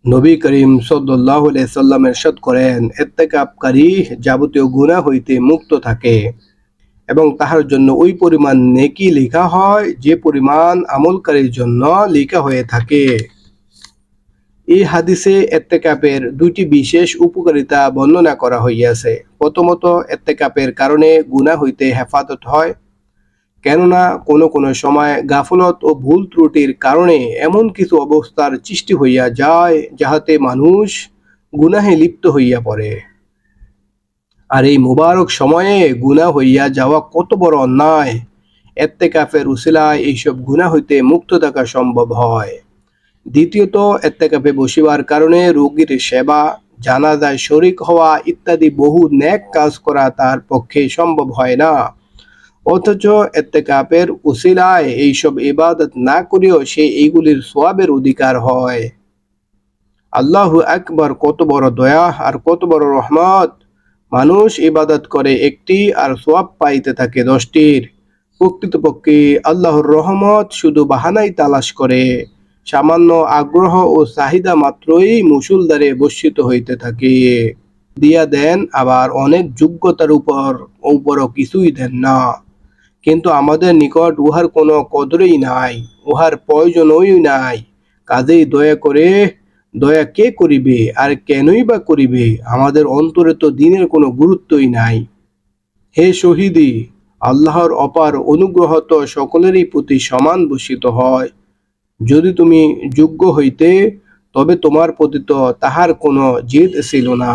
নবী করিম সাল্লাল্লাহু আলাইহি সাল্লাম ইরশাদ করেন, ইত্তেকাফকারী যাবতীয় গুনাহ হইতে মুক্ত থাকে এবং তাহার জন্য ওই পরিমাণ নেকি লেখা হয় যে পরিমাণ আমলকারীর জন্য লেখা হয়ে থাকে। এই হাদিসে ইত্তেকাফের দুইটি বিশেষ উপকারিতা বর্ণনা করা হইয়াছে। প্রথমত, ইত্তেকাফের কারণে গুনাহ হইতে হেফাজত হয়, কেননা কোনো কোনো সময় গাফলত ও ভুল ত্রুটির কারণে এমন কিছু অবস্থার সৃষ্টি হইয়া যায় যাহাতে মানুষ গুনাহে লিপ্ত হইয়া পড়ে। আর এই মুবারক সময়ে গুনাহ হইয়া যাওয়া কত বড় অন্যায়! ইত্তেকাফের উসিলায় এইসব গুনাহ হইতে মুক্ত থাকা সম্ভব হয়। দ্বিতীয়ত, ইত্তেকাফে বসিবার কারণে রোগীর সেবা, জানাজায় শরীক হওয়া ইত্যাদি বহু নেক কাজ করা তার পক্ষে সম্ভব হয় না। অথচ ইত্তেকাফের উসিলায় এইসব ইবাদত না করেও সে এইগুলির সওয়াবের অধিকার হয়। আল্লাহু আকবার! কত বড় দয়া আর কত বড় রহমত! মানুষ ইবাদত করে একটি আর সওয়াব পাইতে থাকে 10টির। প্রকৃতপক্ষে আল্লাহর রহমত শুধু বাহানাই তালাশ করে, সামান্য আগ্রহ ও চাহিদা মাত্রই মুষলধারে বর্ষিত হইতে থাকে। দিয়া দেন, আবার অনেক যোগ্যতার উপরও কিছুই দেন না। কিন্তু আমাদের নিকট উহার কোনো কদরই নাই, উহার প্রয়োজনই নাই। কাজেই দয়া কে করিবে আর কেনই বা করিবে? আমাদের অন্তরে তো দিনের কোনো গুরুত্বই নাই। হে শহীদি, আল্লাহর অপার অনুগ্রহ তো সকলেরই প্রতি সমান বর্ষিত হয়। যদি তুমি যোগ্য হইতে, তবে তোমার প্রতি তো তাহার কোনো জেদ ছিল না।